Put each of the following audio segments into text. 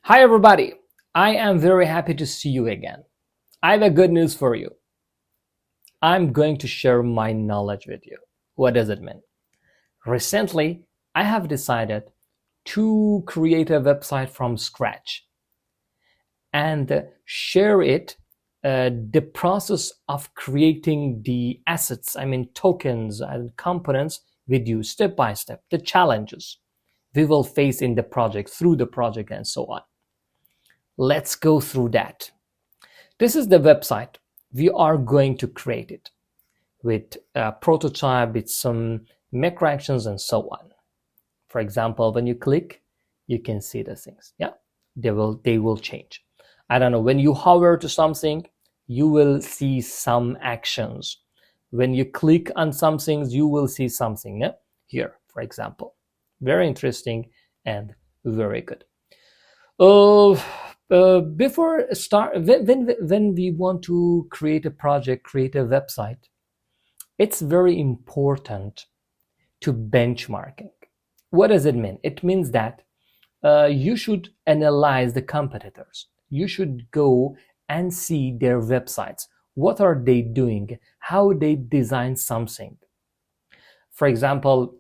Hi everybody, I am very happy to see you again. I have a good news for you. I'm going to share my knowledge with you. What does it mean? Recently, I have decided to create a website from scratch and share it, the process of creating the assets, tokens and components with you step by step, the challenges we will face in the project, through the project and so on. Let's go through that. This is the website. We are going to create it with a prototype, with some macro actions and so on. For example, when you click, you can see the things. Yeah, they will change. I don't know, when you hover to something, you will see some actions. When you click on some things, you will see something. Yeah? Here, for example. Very interesting and very good. Before start, when we want to create a project, create a website, it's very important to benchmarking. What does it mean? It means that you should analyze the competitors. You should go and see their websites. What are they doing? How they design something. For example,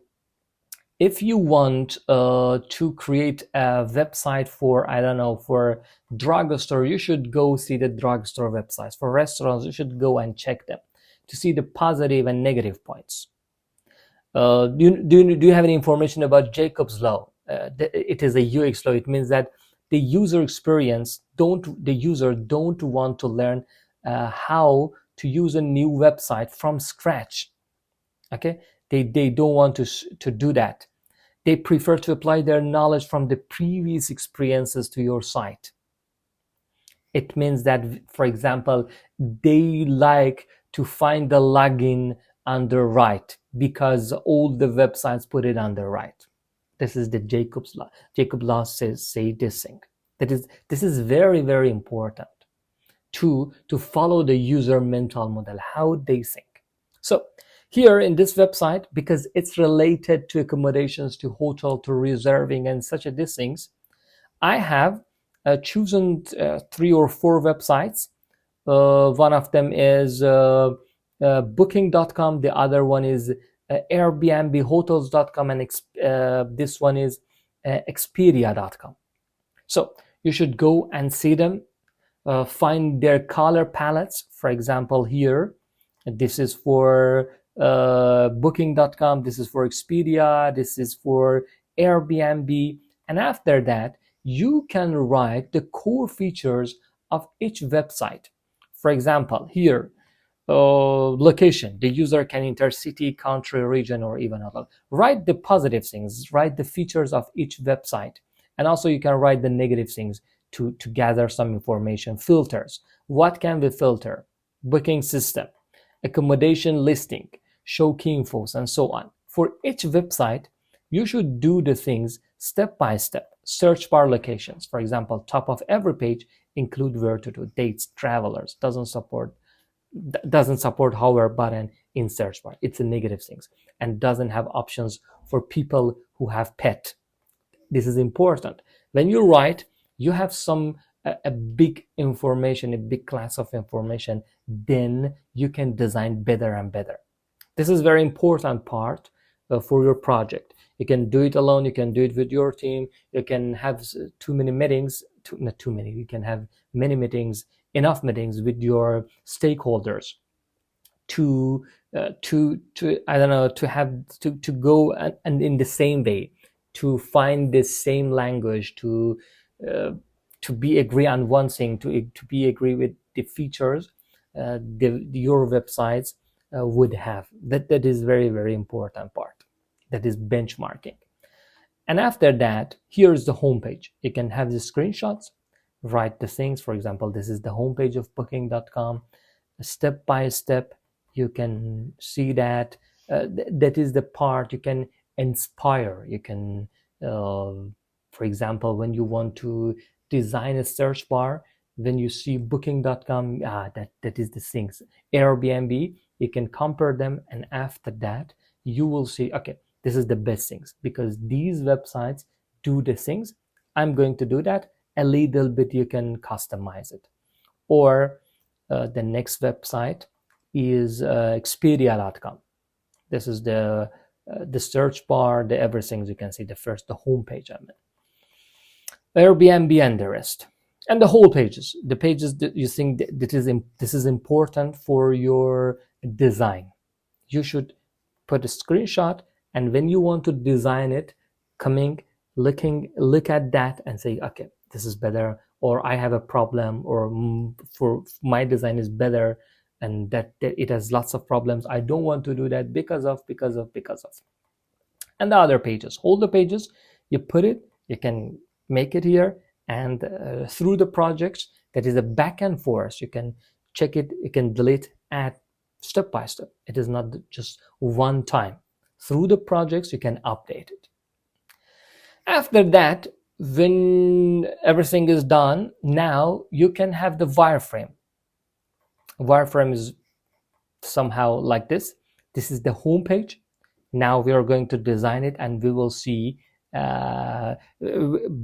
if you want to create a website for, I don't know, for drugstore, you should go see the drugstore websites. For restaurants, you should go and check them to see the positive and negative points. Do you have any information about Jacob's law? It is a UX law. It means that the user experience, the user don't want to learn how to use a new website from scratch. Okay, they don't want to do that. They prefer to apply their knowledge from the previous experiences to your site. It means that, for example, they like to find the login on the right because all the websites put it on the right. This is the Jacob's law. Jacob's law says say this thing. This is very, very important to follow the user mental model, how they think. So here in this website, because it's related to accommodations, to hotel, to reserving and such a these things, I have chosen 3 or 4 websites. One of them is booking.com, the other one is Airbnb hotels.com, and this one is expedia.com. So you should go and see them, find their color palettes. For example, here, this is for booking.com, this is for Expedia, this is for Airbnb, and after that you can write the core features of each website. For example, here, location, the user can enter city, country, region, or even other. Write the positive things, write the features of each website, and also you can write the negative things to gather some information. Filters, what can we filter? Booking system, accommodation listing, show key infos, and so on. For each website, you should do the things step by step. Search bar locations, for example, top of every page include where to do, dates, travelers, doesn't support hover button in search bar. It's a negative things, and doesn't have options for people who have pet. This is important. When you write, you have a big information, a big class of information, then you can design better and better. This is very important part for your project. You can do it alone, you can do it with your team, you can have too many meetings, not too many, you can have many meetings, enough meetings with your stakeholders to I don't know, to go and in the same way, to find the same language, to be agree on one thing, to be agree with the features your websites would have. That is very, very important part. That is benchmarking. And after that, here's the homepage. You can have the screenshots, write the things. For example, this is the homepage of booking.com. Step by step, you can see that. That is the part you can inspire. You can, for example, when you want to design a search bar, when you see booking.com, that is the things. Airbnb, you can compare them, and after that, you will see, okay, this is the best things because these websites do the things. I'm going to do that, a little bit you can customize it. Or the next website is Expedia.com. This is the search bar, the everything. You can see the home page. I mean, Airbnb and the rest, and the whole pages. The pages that you think that this is important for your design. You should put a screenshot, and when you want to design it, look at that and say, okay, this is better, or I have a problem, or for my design is better, and that it has lots of problems. I don't want to do that because of. And the other pages, hold the pages, you put it, you can make it here, and through the projects, that is a back and forth. You can check it, you can delete, add, step by step. It is not just one time. Through the projects, you can update it. After that, when everything is done, now you can have the wireframe. Wireframe is somehow like this. This is the home page. Now we are going to design it, and we will see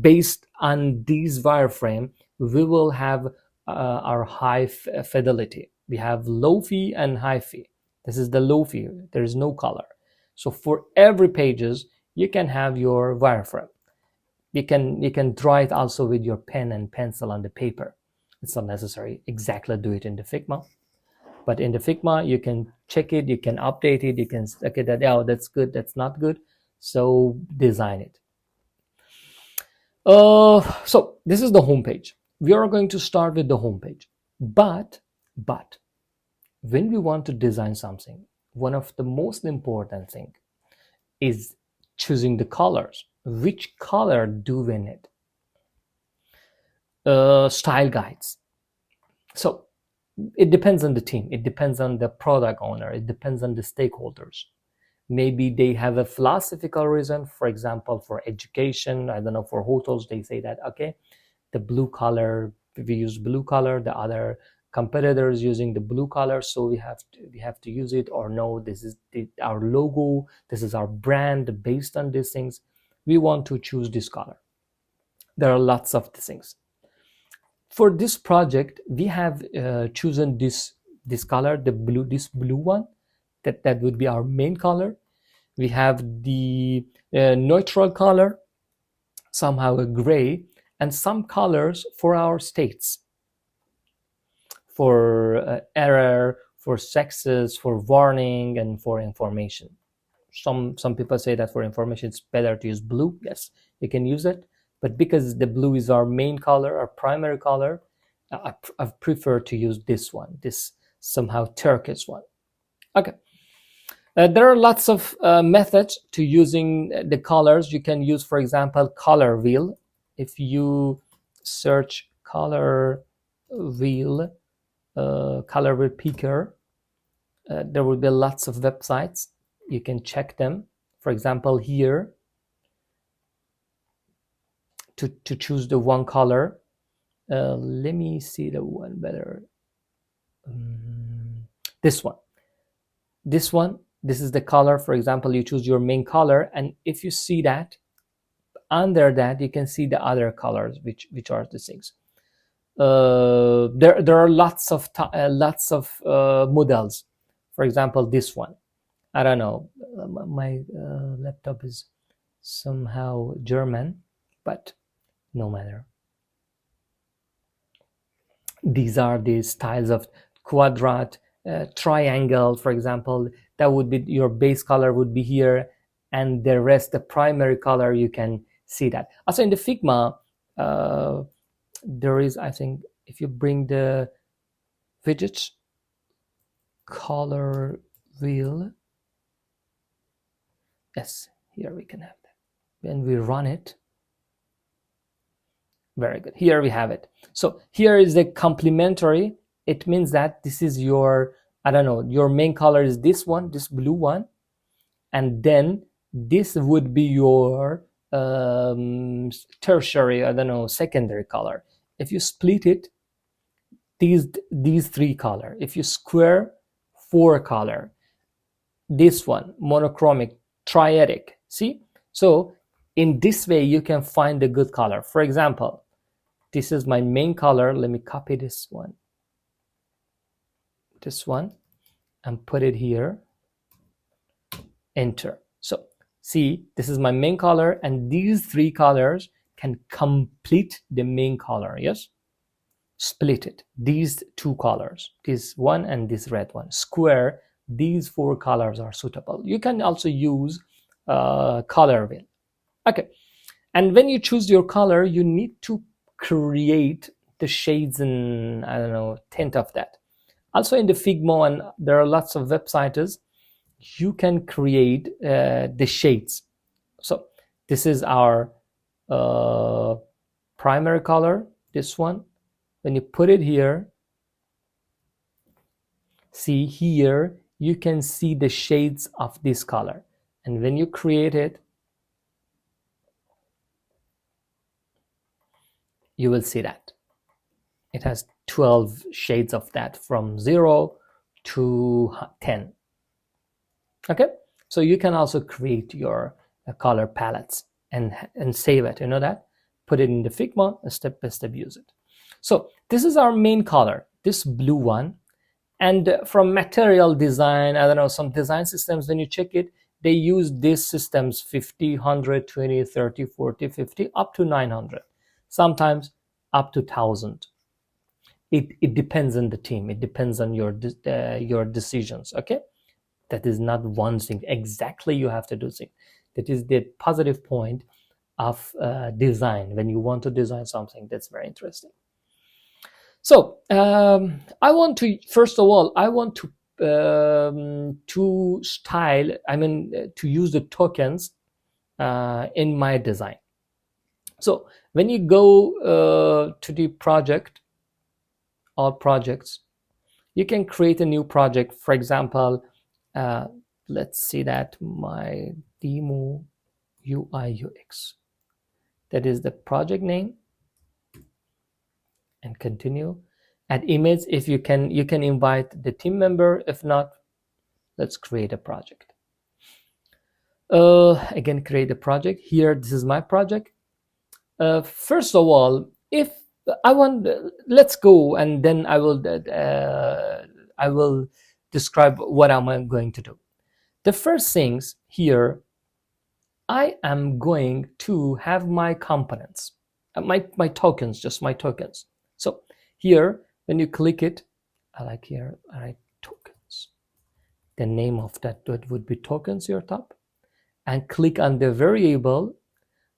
based on these wireframe, we will have our high fidelity. We have low fee and high fee. This is the low fee. There is no color. So for every pages, you can have your wireframe. You can draw it also with your pen and pencil on the paper. It's not necessary exactly do it in the Figma. But in the Figma, you can check it, you can update it, you can look at that, oh, that's good, that's not good. So design it. So this is the home page. We are going to start with the home page. But when we want to design something, one of the most important thing is choosing the colors. Which color do we need? Style guides. So it depends on the team. It depends on the product owner. It depends on the stakeholders. Maybe they have a philosophical reason. For example, for education, I don't know, for hotels, they say that, okay, the blue color, we use blue color, the other competitors using the blue color, so we have to use it. Or no, this is our logo, this is our brand. Based on these things, we want to choose this color. There are lots of things. For this project, we have chosen this color, this blue one. That would be our main color. We have the neutral color, somehow a gray, and some colors for our states, for error, for sexes, for warning, and for information. Some people say that for information it's better to use blue. Yes, you can use it, but because the blue is our main color, our primary color, I prefer to use this one, this somehow turquoise one. Okay. There are lots of methods to using the colors. You can use, for example, color wheel. If you search color wheel picker, there will be lots of websites. You can check them. For example, here, to choose the one color. Let me see the one better. This one. This is the color. For example, you choose your main color, and if you see that, under that you can see the other colors, which are the things. There are lots of models. For example, this one. I don't know. My laptop is somehow German, but no matter. These are the styles of quadrat, triangle, for example. That would be your base color would be here, and the rest, the primary color, you can see that. Also in the Figma, there is, I think, if you bring the widgets, color wheel, yes, here we can have that. When we run it, very good. Here we have it. So here is the complementary. It means that this is your, I don't know, your main color is this one, this blue one, and then this would be your tertiary, I don't know, secondary color. If you split it, these three color. If you square, 4 color. This one, monochromic, triadic. See? So in this way, you can find a good color. For example, this is my main color. Let me copy this one and put it here, enter. So see, this is my main color, and these three colors can complete the main color. Yes, split it, these two colors, this one and this red one, square these four colors are suitable. You can also use color wheel. Okay, and when you choose your color, you need to create the shades and I don't know, tint of that. Also in the Figma, and there are lots of websites, you can create the shades. So this is our primary color, this one. When you put it here, see here, you can see the shades of this color. And when you create it, you will see that it has 12 shades of that, from 0 to 10. Okay, so you can also create your color palettes and save it, you know that, put it in the Figma and step by step use it. So this is our main color, this blue one. And from material design, I don't know, some design systems, when you check it, they use these systems 50, 100, 20, 30, 40, 50, up to 900, sometimes up to 1000. It depends on the team. It depends on your decisions. Okay, that is not one thing exactly you have to do thing. That is the positive point of design. When you want to design something, that's very interesting. So I want to, first of all, I want to style, I mean, to use the tokens in my design. So when you go to the project, all projects, you can create a new project. For example, let's see that my demo UIUX. That is the project name. And continue. Add image. If you can invite the team member. If not, let's create a project. Again, create a project. Here, this is my project. First of all, if I want, let's go, and then I will describe what I'm going to do. The first things here, I am going to have my components, my tokens, just my tokens. So here, when you click it, I like here, all right, tokens. The name of that would be tokens, your top, and click on the variable.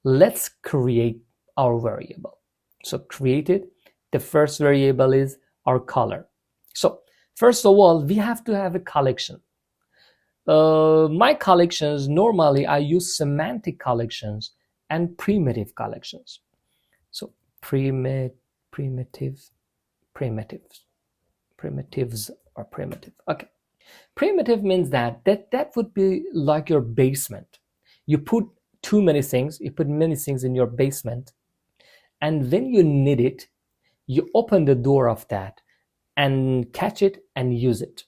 Let's create our variable. So create it. The first variable is our color. So first of all, we have to have a collection. My collections, normally I use semantic collections and primitive collections. So primitives or primitive. Okay, primitive means that would be like your basement. You put too many things, you put many things in your basement, and when you need it, you open the door of that and catch it and use it.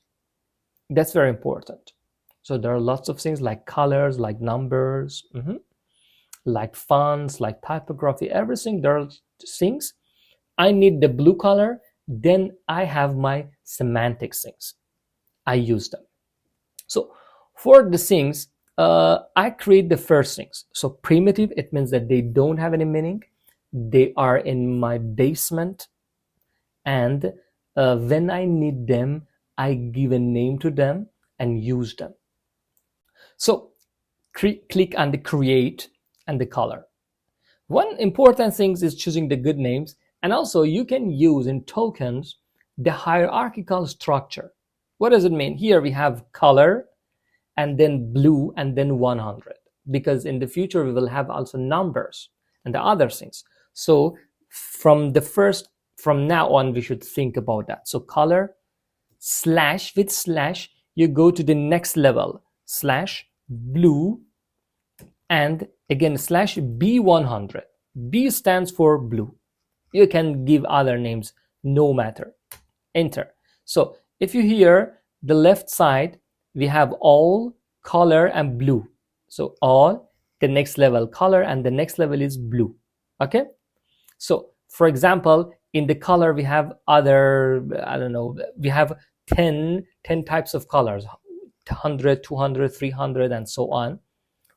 That's very important. So there are lots of things like colors, like numbers, like fonts, like typography, everything. There are things. I need the blue color, then I have my semantic things. I use them. So for the things, I create the first things. So primitive, it means that they don't have any meaning. They are in my basement, and when I need them, I give a name to them and use them. So click on the create and the color. One important thing is choosing the good names, and also you can use in tokens the hierarchical structure. What does it mean? Here we have color, and then blue, and then 100, because in the future we will have also numbers and the other things. So from now on, we should think about that. So color slash, with slash, you go to the next level, slash blue, and again slash B100. B stands for blue. You can give other names, no matter. Enter. So if you hear the left side, we have all, color, and blue. So all, the next level color, and the next level is blue. Okay, so For example, in the color we have other, I don't know, we have 10 types of colors, 100, 200, 300, and so on.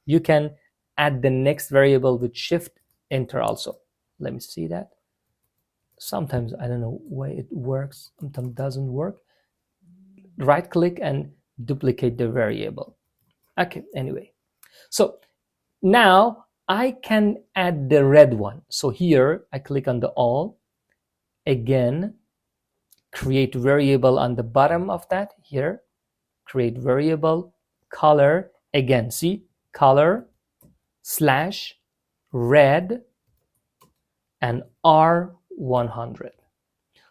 You can add the next variable with shift enter also. Let me see that. Sometimes I don't know why it works, sometimes it doesn't work. Right click and duplicate the variable. Okay, anyway, so now I can add the red one. So here I click on the all, again create variable on the bottom of that, here create variable color, again see color slash red and R100.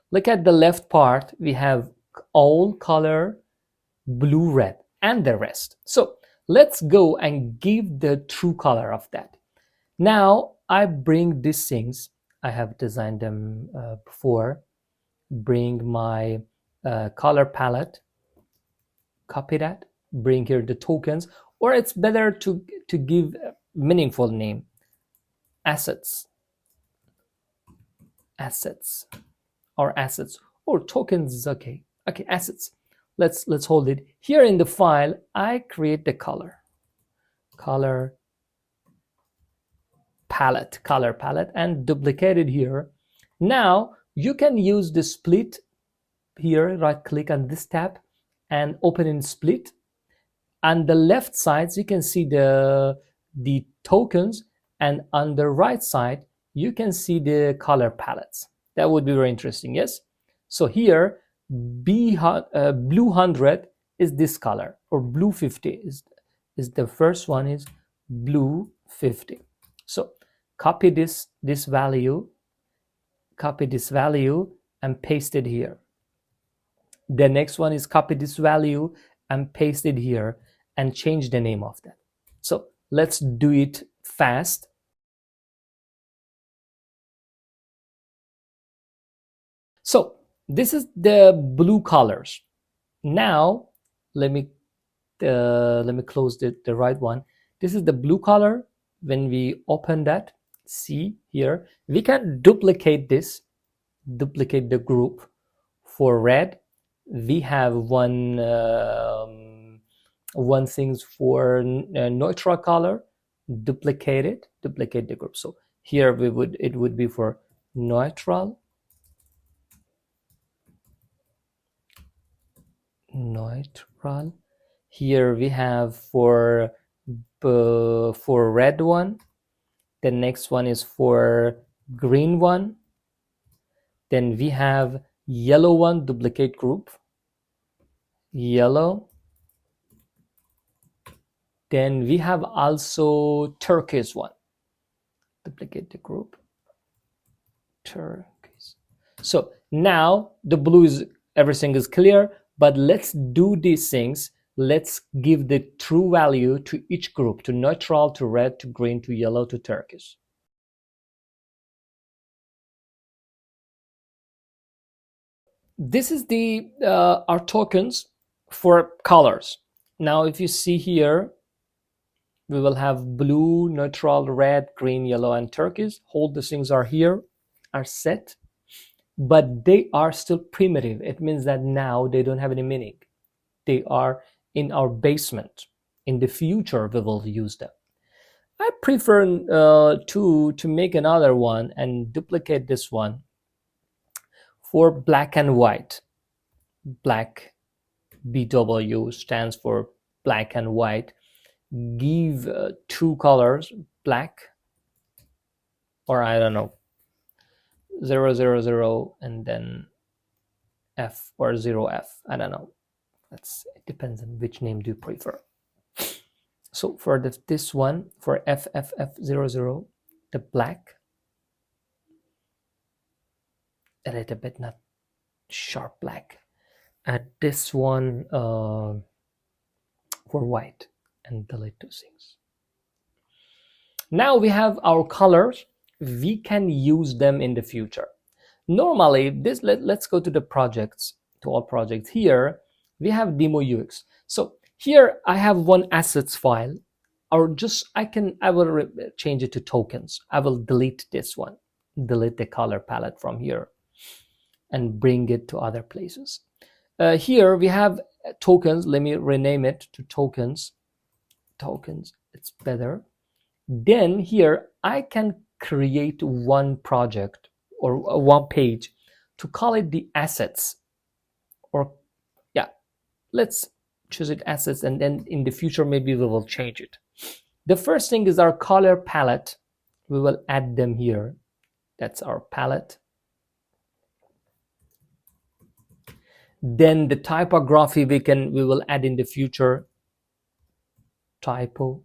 Look at the left part, we have all color, blue, red, and the rest. So let's go and give the true color of that. Now I bring these things, I have designed them before, bring my color palette, copy that, bring here the tokens, or it's better to give a meaningful name, assets, or assets, or tokens is okay. Okay, assets. Let's hold it. Here in the file, I create the color palette, and duplicate it here. Now you can use the split here, right click on this tab and open in split. On the left side you can see the tokens, and on the right side you can see the color palettes. That would be very interesting. Yes, so here blue 100 is this color, or blue 50 is the first one, is blue 50. So copy this value, and paste it here. The next one is copy this value and paste it here and change the name of that. So let's do it fast. So this is the blue colors. Now let me close the right one. This is the blue color. When we open that, see here, we can duplicate this, duplicate the group. For red, we have one things for neutral color, duplicate the group. So here it would be for neutral. Here we have for red one. The next one is for green one. Then we have yellow one, duplicate group, yellow. Then we have also turquoise one, duplicate the group, turquoise. So now the blue is, everything is clear, but let's do these things. Let's give the true value to each group, to neutral, to red, to green, to yellow, to turquoise. This is the our tokens for colors. Now if you see here, we will have blue, neutral, red, green, yellow, and turquoise. All the things are here, are set, but they are still primitive. It means that now they don't have any meaning. They are in our basement. In the future, we will use them. I prefer to make another one and duplicate this one for black and white. Black, BW stands for black and white. Give two colors, black, or I don't know, 000 and then F or 0F. I don't know. It depends on which name do you prefer. So for this one, for FFF00, the black, a little bit not sharp black. And this one for white, and delete those things. Now we have our colors. We can use them in the future. Normally, let's go to the projects, to all projects. Here we have demo UX. So here I have one assets file, or just I will change it to tokens. I will delete this one. delete the color palette from here and bring it to other places. Here we have tokens. Let me rename it to tokens. Tokens, it's better. Then here I can create one project or one page to call it the assets, or yeah, let's choose it assets, and then in the future maybe we will change it. The first thing is our color palette. We will add them here. That's our palette. Then the typography we will add in the future. Typography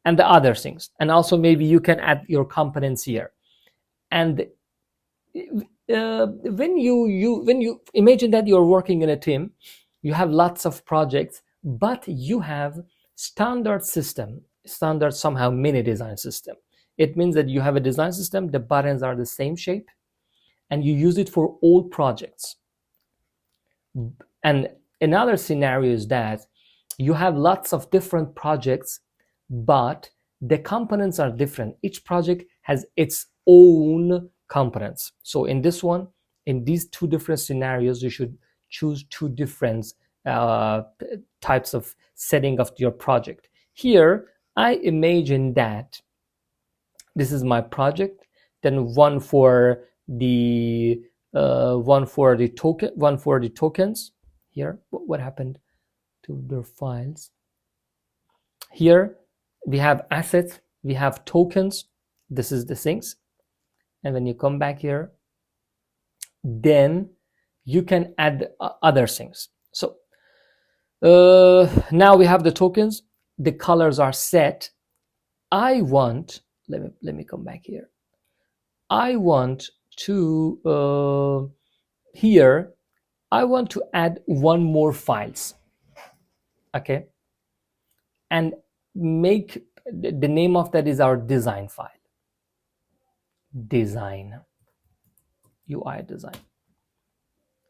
and the other things, and also maybe you can add your components here. And when you imagine that you're working in a team, you have lots of projects, but you have standard somehow mini design system. It means that you have a design system, the buttons are the same shape, and you use it for all projects. And another scenario is that you have lots of different projects, but the components are different. Each project has its own components. So in this one, in these two different scenarios, you should choose two different types of setting of your project. Here, I imagine that this is my project, then one for the tokens. Here, what happened to their files? Here we have assets, we have tokens. This is the things. And when you come back here, then you can add other things. So now we have the tokens, the colors are set. I want, let me come back here. I want to here I want to add one more files. Okay, and make the name of that is our design file. Design, UI design.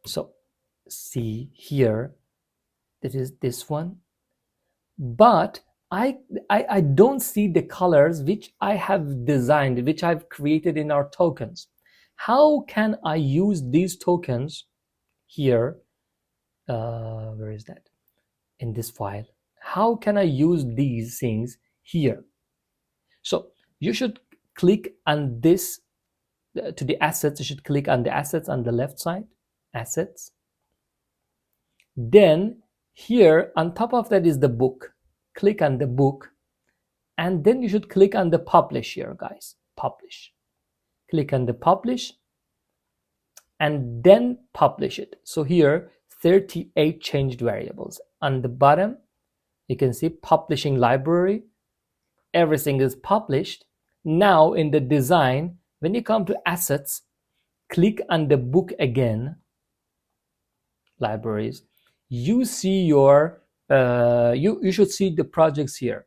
So see here, that is this one, but I don't see the colors which I have designed, which I've created in our tokens. How can I use these tokens here? Where is that? In this file. How can I use these things here? So you should click on this to the assets. You should click on the assets on the left side, assets. Then here on top of that is the book. Click on the book, and then you should click on the publish here, guys. Publish. Click on the publish and then publish it. So here 38 changed variables. On the bottom you can see publishing library, everything is published. Now in the design, when you come to assets, click on the book again, libraries, you see your you should see the projects here.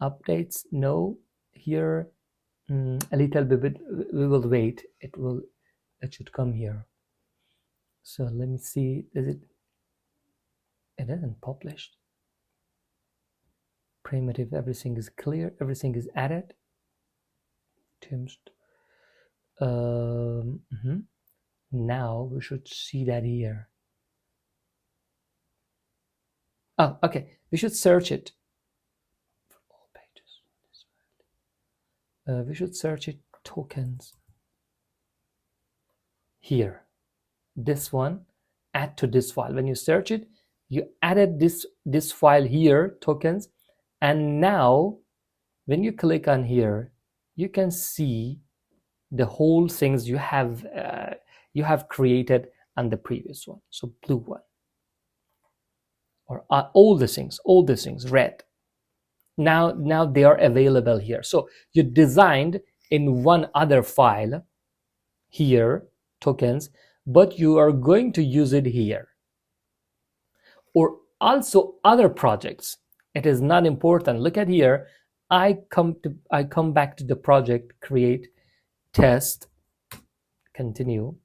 Updates, no. Here a little bit, we will wait, it should come here. So let me see, it isn't published. Primitive, everything is clear, everything is added. Teams. Now we should see that here. Oh, okay, we should search it for all pages. We should search it, tokens. Here, this one, add to this file. When you search it, you added this file here, tokens, and now when you click on here, you can see the whole things you have created on the previous one. So blue one, or all the things, red. Now they are available here. So you designed in one other file here, tokens, but you are going to use it here. Or also other projects. It is not important. Look at here. I come back to the project, create, test, continue,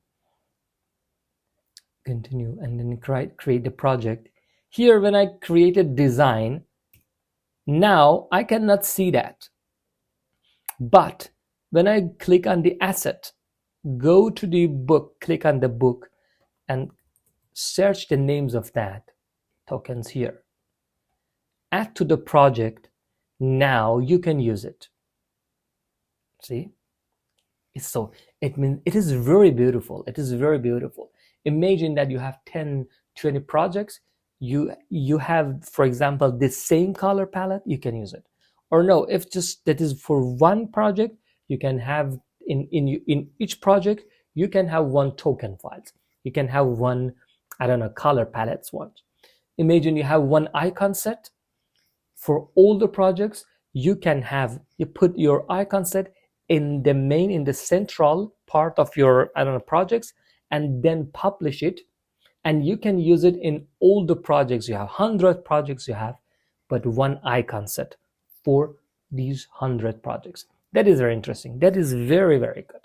and then create the project. Here, when I created design, now I cannot see that. But when I click on the asset, go to the book, click on the book, and search the names of that tokens here. Add to the project. Now you can use it. See? It means it is very beautiful. It is very beautiful. Imagine that you have 10, 20 projects. You have, for example, the same color palette, you can use it. Or no, if just that is for one project, you can have in each project, you can have one token files. You can have one, I don't know, color palettes one. Imagine you have one icon set for all the projects. You put your icon set in the central part of your, I don't know, projects, and then publish it. And you can use it in all the projects you have, 100 projects you have, but one icon set for these 100 projects. That is very interesting. That is very, very good.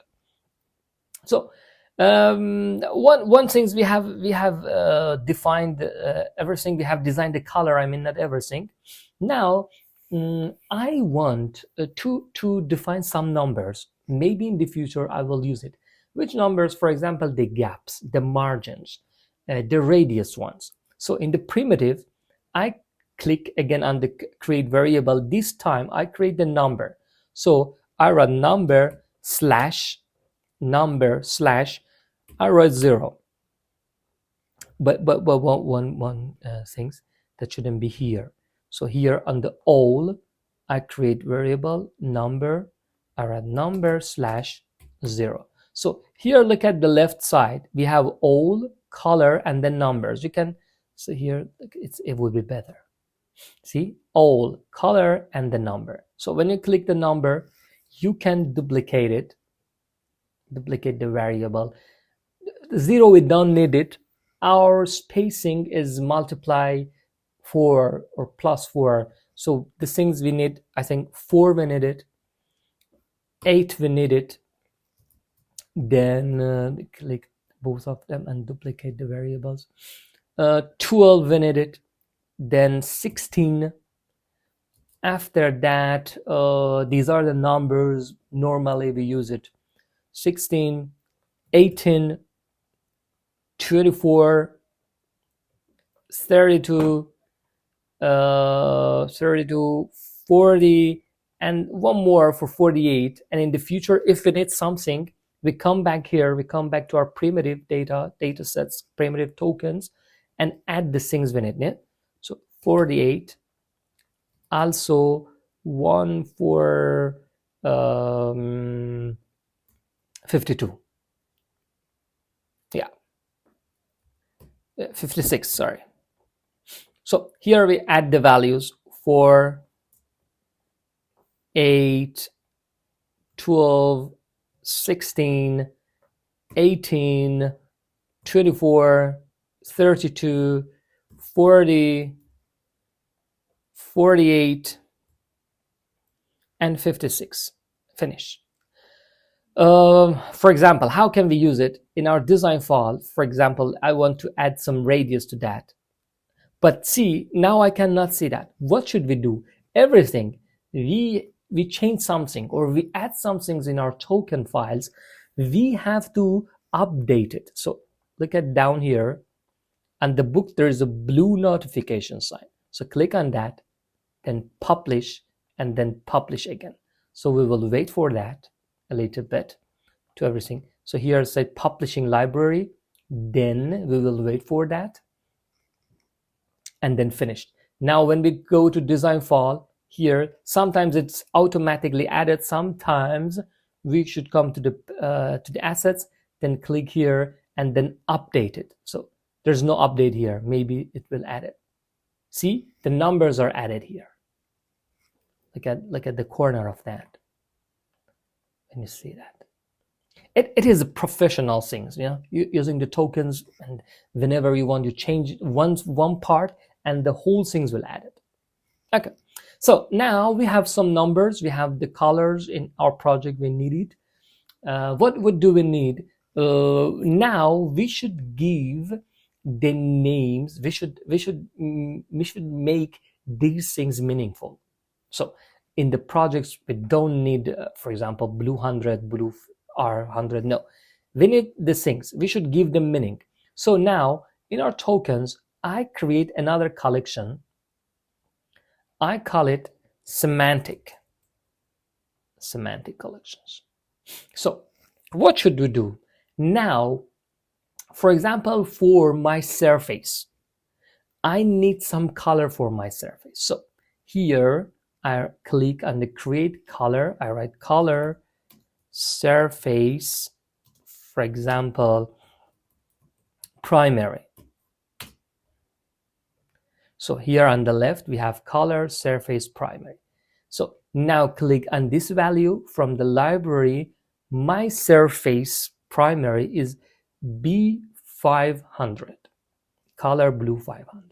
So one things we have defined everything. We have designed the color. I mean, not everything. Now I want to define some numbers. Maybe in the future I will use it. Which numbers? For example, the gaps, the margins, the radius ones. So in the primitive, I click again on the create variable. This time I create the number. So I run number slash I write 0. But one things that shouldn't be here. So here on the all, I create variable number. I write number slash 0. So here, look at the left side. We have all, color, and then numbers. You can see here, it would be better. See, all, color, and the number. So when you click the number, you can duplicate it, duplicate the variable. 0, we don't need it. Our spacing is multiply 4 or plus 4. So the things we need, I think 4 we need it, 8 we need it. Then click both of them and duplicate the variables. 12 we need it. Then 16. After that, these are the numbers normally we use it. 16, 18, 24, 32, 40, and one more for 48. And in the future, if we need something, we come back here, we come back to our primitive data sets, primitive tokens, and add the things we need. So 48, also one for 52. Yeah, 56, sorry. So here we add the values 4, 8, 12, 16, 18, 24, 32, 40, 48, and 56. Finish. For example, how can we use it in our design file? For example, I want to add some radius to that. But see, now I cannot see that. What should we do? Everything, we change something or we add some things in our token files, we have to update it. So look at down here, and the book, there is a blue notification sign. So click on that, then publish, and then publish again. So we will wait for that a little bit to everything. So here say publishing library, then we will wait for that, and then finished. Now when we go to design file, here sometimes it's automatically added, sometimes we should come to the assets, then click here and then update it. So there's no update here, maybe it will add it. See, the numbers are added here. Look at the corner of that. Can you see that? It is a professional things, using the tokens, and whenever you want, you change one part and the whole things will add it. Okay, so now we have some numbers, we have the colors in our project we need it. What do we need? Now we should give the names, we should make these things meaningful. So in the projects we don't need, for example, blue 100, blue R100. No, we need these things. We should give them meaning. So now in our tokens, I create another collection. I call it semantic collections. So what should we do now? For example, for my surface, I need some color for my surface. So here I click on the create color. I write color surface, for example, primary. So here on the left, we have color surface primary. So now click on this value from the library. My surface primary is B500, color blue 500.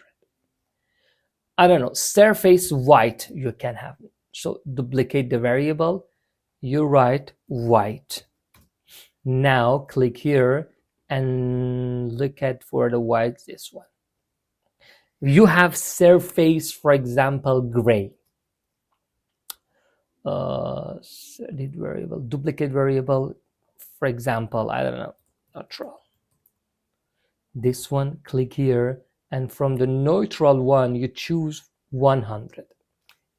I don't know, surface white you can have. So duplicate the variable, you write white. Now click here and look at for the white, this one. You have surface, for example, gray. Edit variable, duplicate variable, for example, I don't know, neutral. This one, click here, and from the neutral one, you choose 100.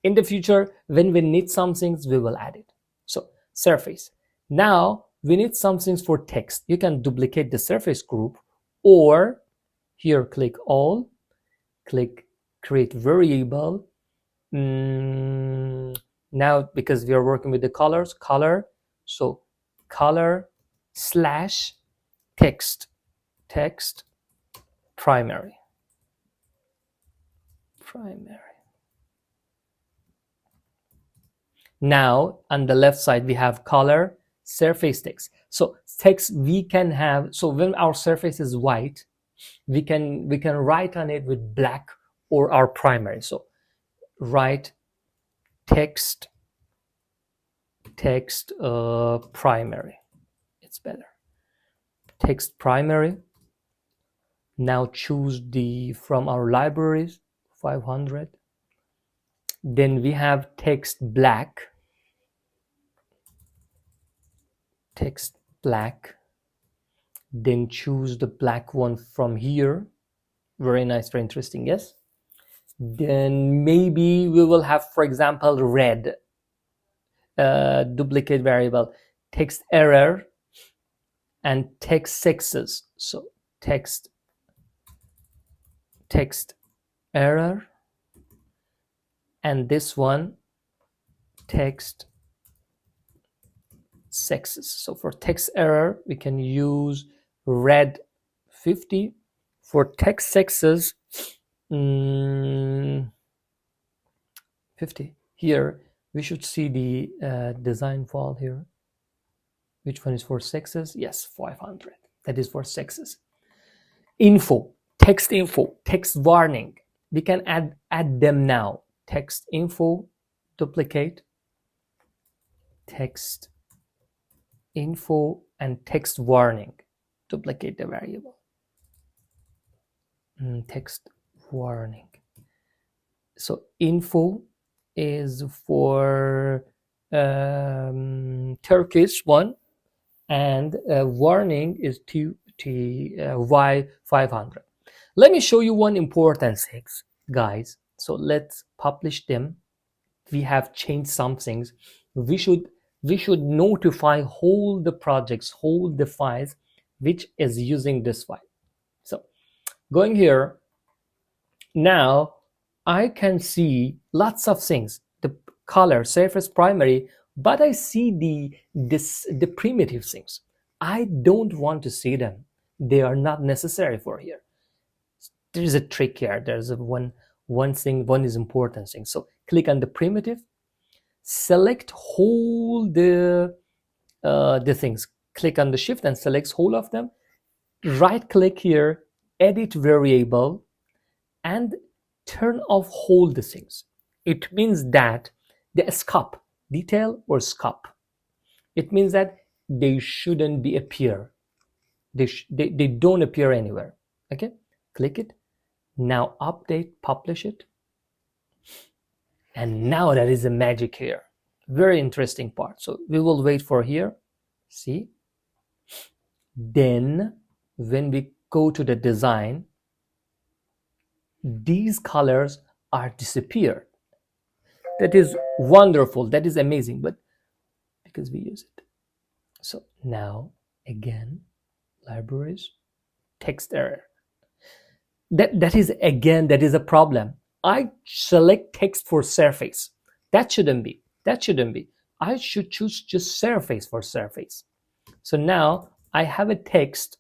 In the future, when we need some things, we will add it. So surface. Now we need some things for text. You can duplicate the surface group, or here click all, click create variable. Now because we are working with the colors, color, so color slash text primary. Now on the left side we have color surface text. So text we can have, so when our surface is white, we can write on it with black or our primary. So write text primary, it's better, text primary. Now choose the from our libraries 500. Then we have text black, then choose the black one from here. Very nice, very interesting, yes. Then maybe we will have, for example, red. Duplicate variable, text error and text sexes. So text error, and this one text sexes. So for text error we can use red 50. For text sexes 50. Here we should see the design file here. Which one is for sexes? Yes, 500. That is for sexes. Info, text info, text warning. We can add them now. Text info, duplicate, text info and text warning. Duplicate the variable. Text warning. So info is for Turkish one, and warning is Y500. Let me show you one important thing, guys. So let's publish them. We have changed some things. We should notify all the projects, all the files which is using this file. So going here, now I can see lots of things, the color, surface, primary, but I see the primitive things. I don't want to see them. They are not necessary for here. There is a trick here. There's one is important thing. So click on the primitive, select all the things. Click on the shift and select all of them. Right click here, edit variable, and turn off all the things. It means that the scope, detail or scope, it means that they shouldn't be appear. They don't appear anywhere. Okay, click it. Now update, publish it. And now that is the magic here. Very interesting part. So we will wait for here. See? Then when we go to the design, these colors are disappeared. That is wonderful. That is amazing. But because we use it. So now again, libraries, text error. That is again, that is a problem. I select text for surface. That shouldn't be. That shouldn't be. I should choose just surface for surface. So now I have a text.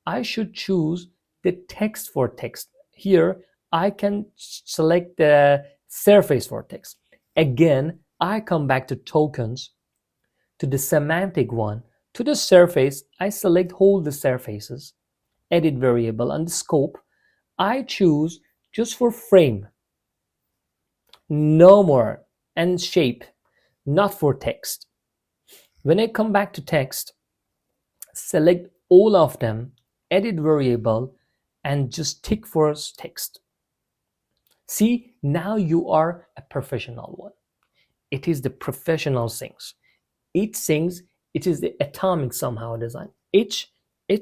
I should choose the text for text. Here I can select the surface for text. Again, I come back to tokens, to the semantic one, to the surface. I select all the surfaces, edit variable, and the scope. I choose just for frame, no more, and shape, not for text. When I come back to text, select all of them, edit variable, and just tick for text. See, now you are a professional one. It is the professional things. Each things, it is the atomic somehow design. Each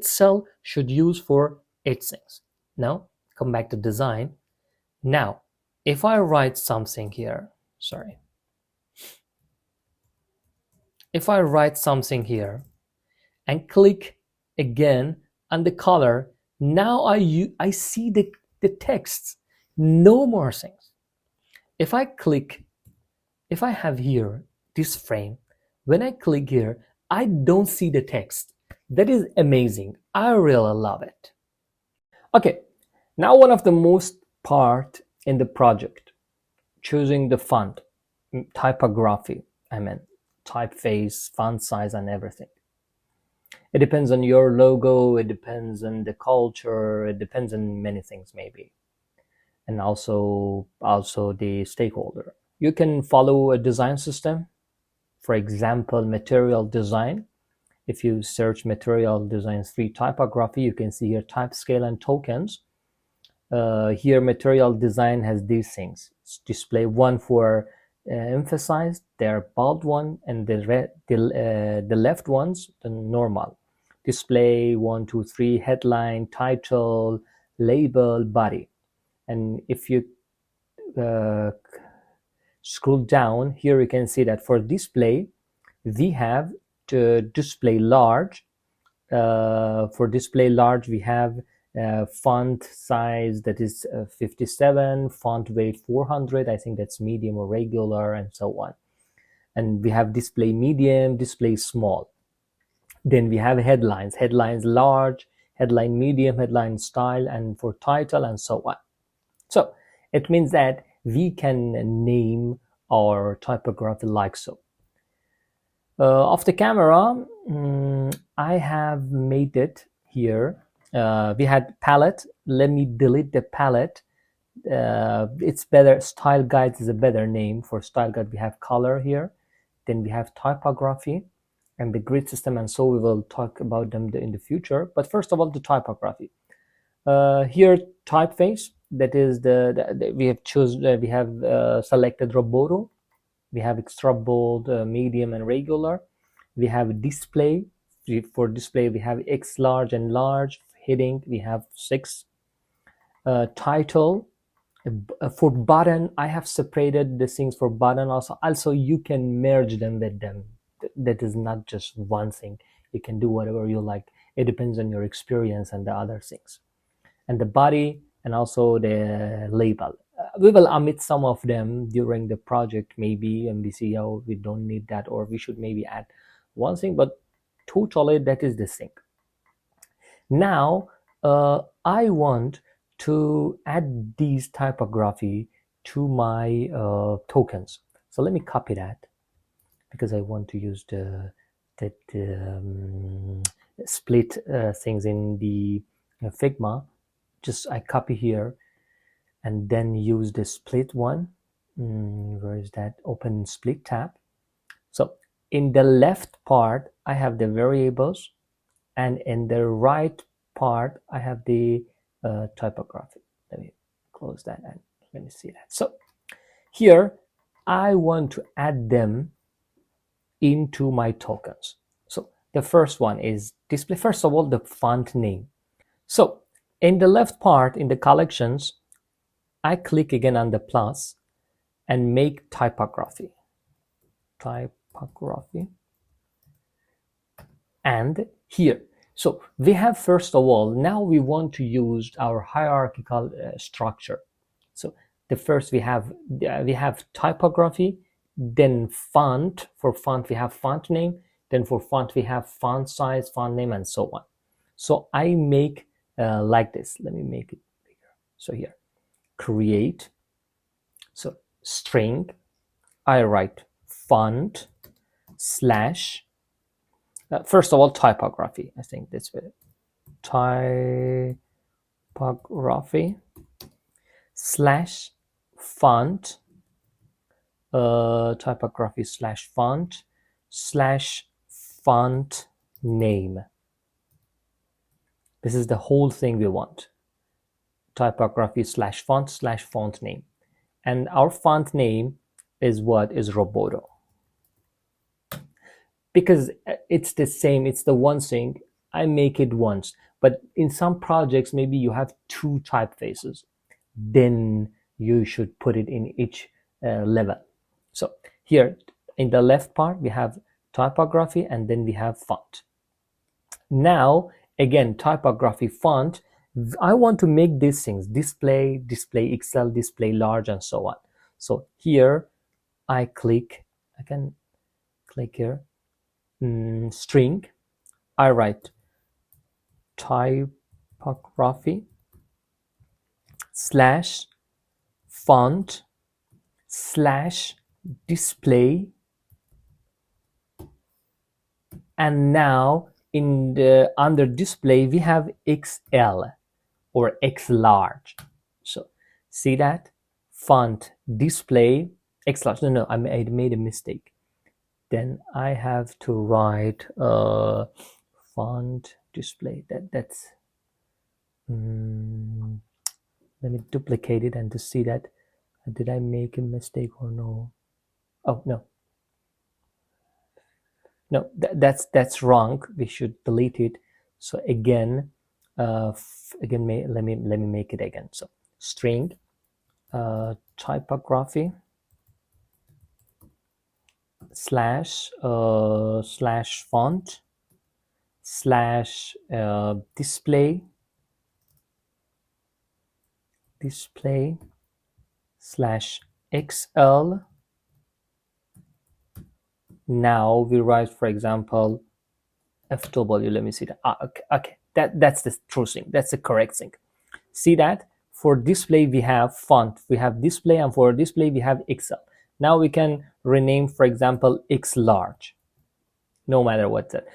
cell should use for each things. Now, come back to design. Now, if I write something here, sorry. If I write something here and click again on the color, now I see the text, no more things. If I click, if I have here this frame, when I click here, I don't see the text. That is amazing. I really love it. Okay, now one of the most part in the project, choosing the font, typography, typeface, font size, and everything. It depends on your logo, it depends on the culture, it depends on many things maybe. And also the stakeholder. You can follow a design system. For example, material design. If you search material design 3 typography, you can see here type, scale, and tokens. Here material design has these things. It's display one for emphasized, they're bold one, and the left ones, the normal. Display 1, 2, 3, headline, title, label, body. And if you scroll down here, you can see that for display we have to display large. For display large we have font size that is 57, font weight 400, I think that's medium or regular, and so on. And we have display medium, display small. Then we have headlines large, headline medium, headline style, and for title, and so on. So it means that we can name our typography like so. Off the camera, I have made it here. We had palette. Let me delete the palette. It's better. Style guides is a better name. For style guide, we have color here. Then we have typography and the grid system, and so we will talk about them in the future. But first of all, the typography. Here, typeface. That is we have selected Roboto. We have extra bold, medium, and regular. We have display. For display, we have X large and large. Heading, we have 6. Title. For button, I have separated the things for button also. Also, you can merge them with them. That is not just one thing. You can do whatever you like. It depends on your experience and the other things. And the body, and also the label. We will omit some of them during the project maybe, and we see how we don't need that, or we should maybe add one thing, but totally that is the thing. Now I want to add these typography to my tokens. So let me copy that, because I want to use the split things in the Figma. Just I copy here and then use the split one. Where is that? Open split tab. So in the left part I have the variables, and in the right part I have the typography. Let me close that and let me see that. So here I want to add them into my tokens. So the first one is display. First of all, the font name. So in the left part, in the collections, I click again on the plus and make typography. Typography. And here, so we have, first of all, now we want to use our hierarchical structure. So the first we have typography, then font. For font we have font name, then for font we have font size, font name, and so on. So I make like this. Let me make it bigger. So here, create, so string, I write font slash, first of all, typography. I think that's it. Typography slash font, typography slash font slash font name. This is the whole thing we want. Typography slash font name. And our font name is what? Is Roboto. Because it's the same, it's the one thing, I make it once. But in some projects, maybe you have two typefaces. Then you should put it in each level. So here in the left part, we have typography, and then we have font. Now, again, typography, font, I want to make these things, display XL, display large, and so on. So here I click, I can click here, string, I write typography slash font slash display, and now in the under display we have XL or X large. So see that font display X large. No, I made a mistake. Then I have to write font display. That's let me duplicate it and to see that. Did I make a mistake or no? Oh, no. No, that's wrong. We should delete it. So again, let me make it again. So string, typography slash font slash display slash XL. Now we write, for example, FW. Let me see that. Okay. That's the true thing. That's the correct thing. See that for display we have font, we have display, and for display we have XL. Now we can rename, for example, X large, no matter what that.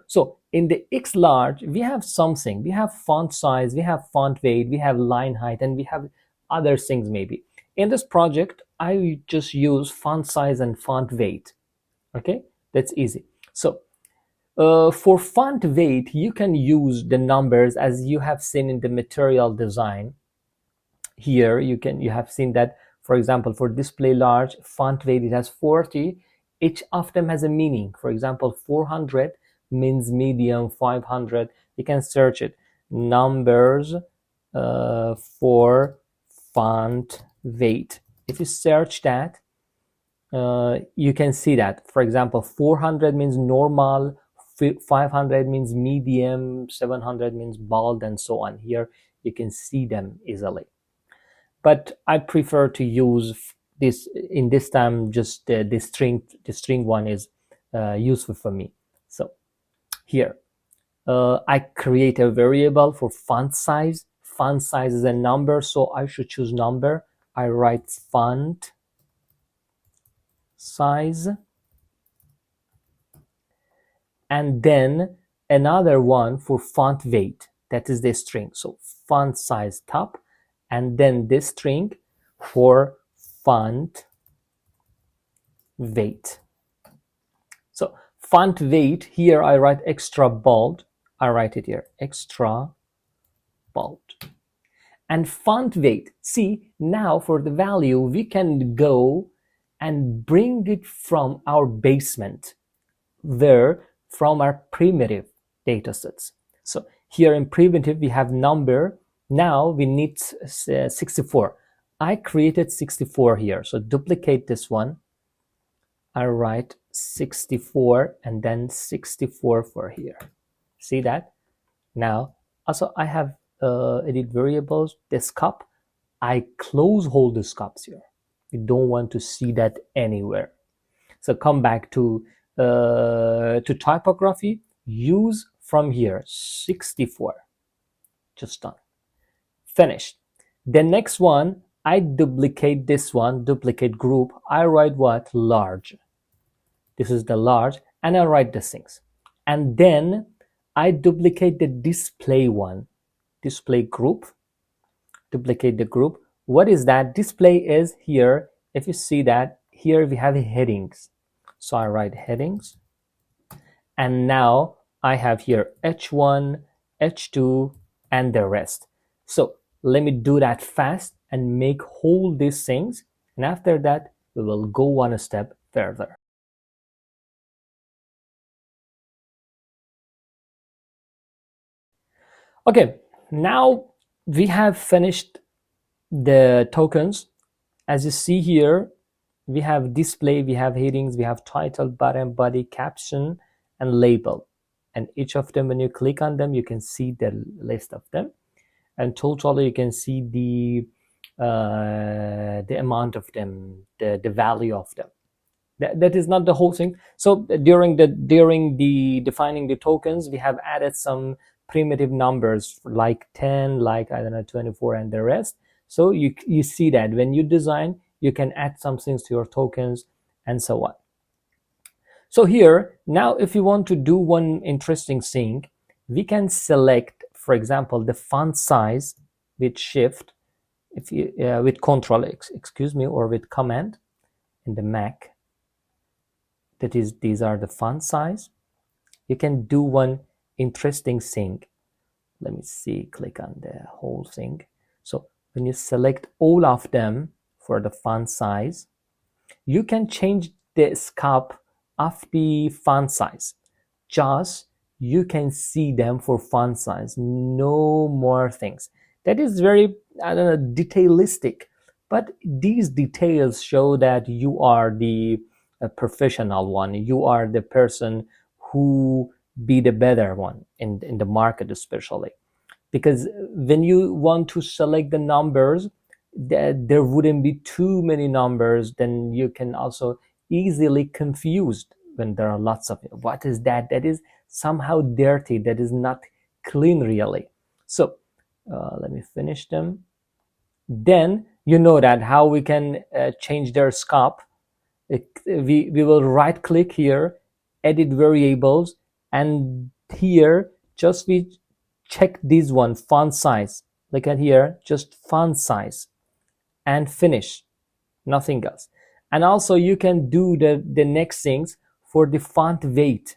So in the X large we have something. We have font size, we have font weight, we have line height, and we have other things maybe. In this project, I just use font size and font weight. Okay, that's easy. So for font weight, you can use the numbers as you have seen in the material design. Here you have seen that, for example, for display large font weight, it has 40. Each of them has a meaning. For example, 400 means medium, 500. You can search it. Numbers for font weight. If you search that, you can see that, for example, 400 means normal, 500 means medium, 700 means bold, and so on. Here you can see them easily. But I prefer to use this in this time. Just the string one is useful for me. So here I create a variable for font size. Font size is a number, so I should choose number. I write font size, and then another one for font weight, that is the string. So font size top, and then this string for font weight. So font weight, here I write extra bold. I write it here, extra bold. And font weight, see, now for the value we can go and bring it from our basement, there from our primitive datasets. So here in primitive we have number. Now we need 64. I created 64 here, so duplicate this one. I write 64 and then 64 for here. See that? Now also I have edit variables, this cup. I close all the cups here. You don't want to see that anywhere. So come back to typography, use from here 64. Just done. Finished. The next one, I duplicate this one, duplicate group. I write what? Large. This is the large, and I write the things. And then I duplicate the display one, display group. Duplicate the group. What is that? Display is here. If you see that, here we have headings. So I write headings. And now I have here H1, H2, and the rest. So let me do that fast and make all these things. And after that, we will go one step further. Okay, now we have finished the tokens. As you see here, we have display, we have headings, we have title, button, body, caption, and label. And each of them, when you click on them, you can see the list of them. And totally, you can see the amount of them, the value of them. That is not the whole thing. So during the defining the tokens, we have added some primitive numbers like 10, like I don't know, 24, and the rest. So you see that when you design, you can add some things to your tokens and so on. So here, now if you want to do one interesting thing, we can select, for example, the font size with shift, if you with control, excuse me, or with command in the Mac. That is, these are the font size. You can do one interesting thing. Let me see, click on the whole thing. So when you select all of them for the font size, you can change the scope of the font size. Just you can see them for font size, no more things. That is very, I don't know, detailistic, but these details show that you are the professional one. You are the person who be the better one in the market, especially because when you want to select the numbers, there wouldn't be too many numbers. Then you can also easily confused when there are lots of what is that? That is somehow dirty. That is not clean really. So let me finish them. Then you know that how we can change their scope. We will right click here, edit variables, and here just we check this one, font size. Look at here, just font size, and finish, nothing else. And also you can do the next things for the font weight.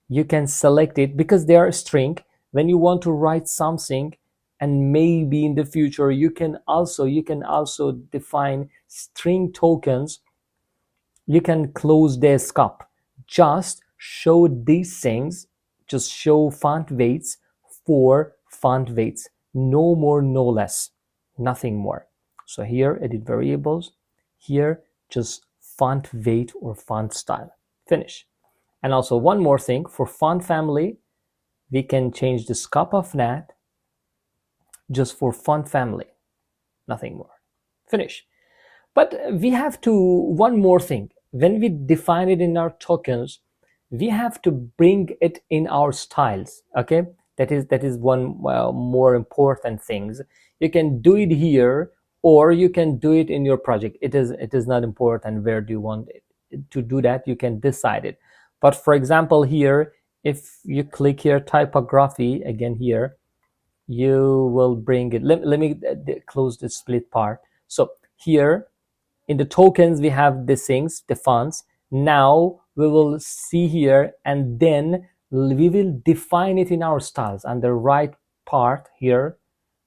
You can select it because they are string. When you want to write something, and maybe in the future you can also define string tokens. You can close the scope. Just show these things, just show font weights for font weights, no more, no less, nothing more. So here, edit variables, here, just font weight or font style, finish. And also one more thing, for font family, we can change the scope of that just for font family, nothing more, finish. But we have to, one more thing, when we define it in our tokens, we have to bring it in our styles. Okay, that is one more important things. You can do it here, or you can do it in your project. It is not important where do you want it to do that. You can decide it. But for example, here, if you click here, typography again here, you will bring it. Let me close the split part. So here in the tokens, we have the things, the fonts. Now we will see here, and then we will define it in our styles. On the right part here,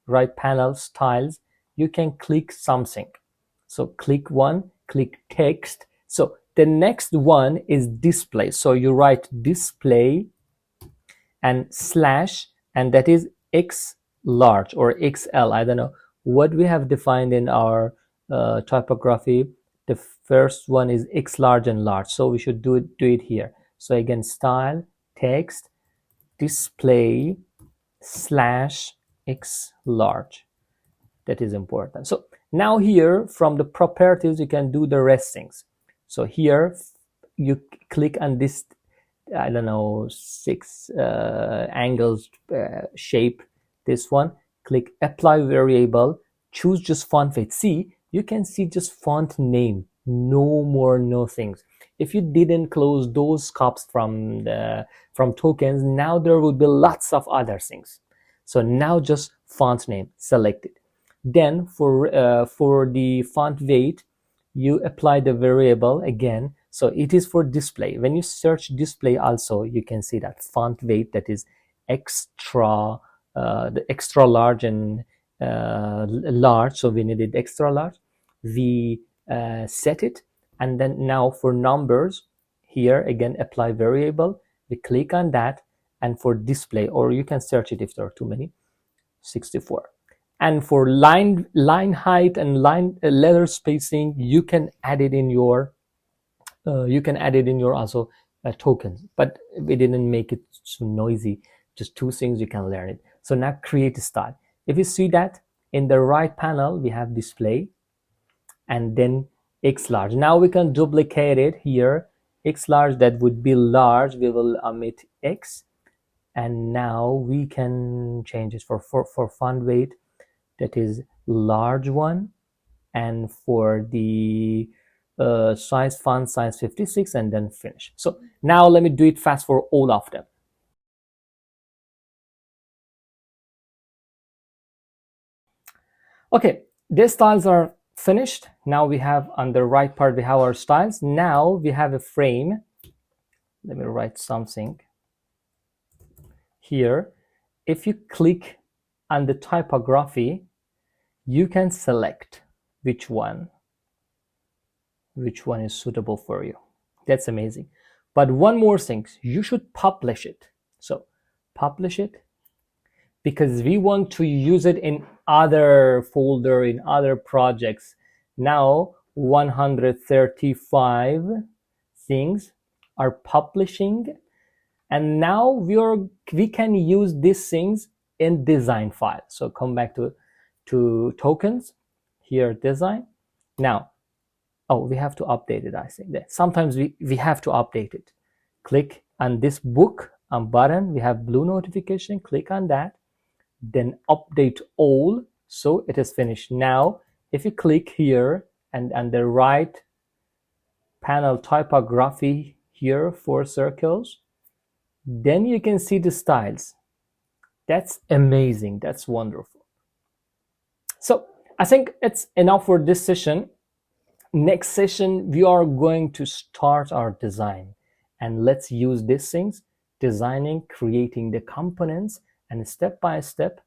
right panel, styles, you can click something. So click one, click text. So the next one is display. So you write display and slash, and that is X large or XL. I don't know what we have defined in our typography. The first one is X large and large, so we should do it here. So again, style, text, display slash X large. That is important. So now here from the properties you can do the rest things. So here you click on this, I don't know, 6 angles shape, this one, click apply variable, choose just font weight. See, you can see just font name, no more, no things. If you didn't close those scopes from tokens, now there will be lots of other things. So now just font name selected. Then for the font weight, you apply the variable again. So it is for display. When you search display also, you can see that font weight, that is extra, the extra large and large. So we needed extra large. We set it. And then now for numbers, here again, apply variable. We click on that. And for display, or you can search it if there are too many, 64. And for line height and line letter spacing, you can add it in your also tokens, but we didn't make it so noisy. Just 2 things, you can learn it. So now create a style. If you see that in the right panel, we have display and then X large. Now we can duplicate it here. X large, that would be large. We will omit X. And now we can change it for font weight, that is large one, and for the size, font size 56, and then finish. So now let me do it fast for all of them. Okay, these styles are finished. Now we have on the right part, we have our styles. Now we have a frame. Let me write something here. If you click on the typography, you can select which one is suitable for you. That's amazing. But one more thing, you should publish it. So publish it, because we want to use it in other folder, in other projects. Now 135 things are publishing, and now we can use these things in design file. So come back to tokens, here design. Now, oh, we have to update it. I think that sometimes we have to update it. Click on this book button, we have blue notification, click on that, then update all. So it is finished. Now if you click here and on the right panel, typography, here 4 circles, then you can see the styles. That's amazing. That's wonderful. So I think it's enough for this session. Next session, we are going to start our design, and let's use these things, designing, creating the components, and step by step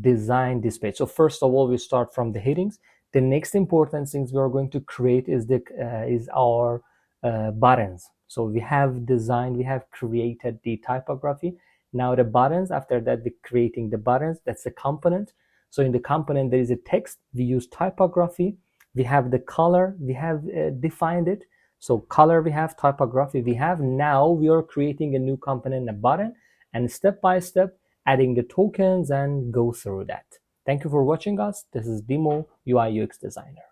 design this page. So first of all, we start from the headings. The next important things we are going to create is our buttons. So we have designed, we have created the typography. Now the buttons, after that we're creating the buttons. That's the component. So in the component there is a text, we use typography. We have the color, we have defined it. So color we have, typography we have. Now we are creating a new component, a button, and step by step adding the tokens and go through that. Thank you for watching us. This is Demo, UI UX designer.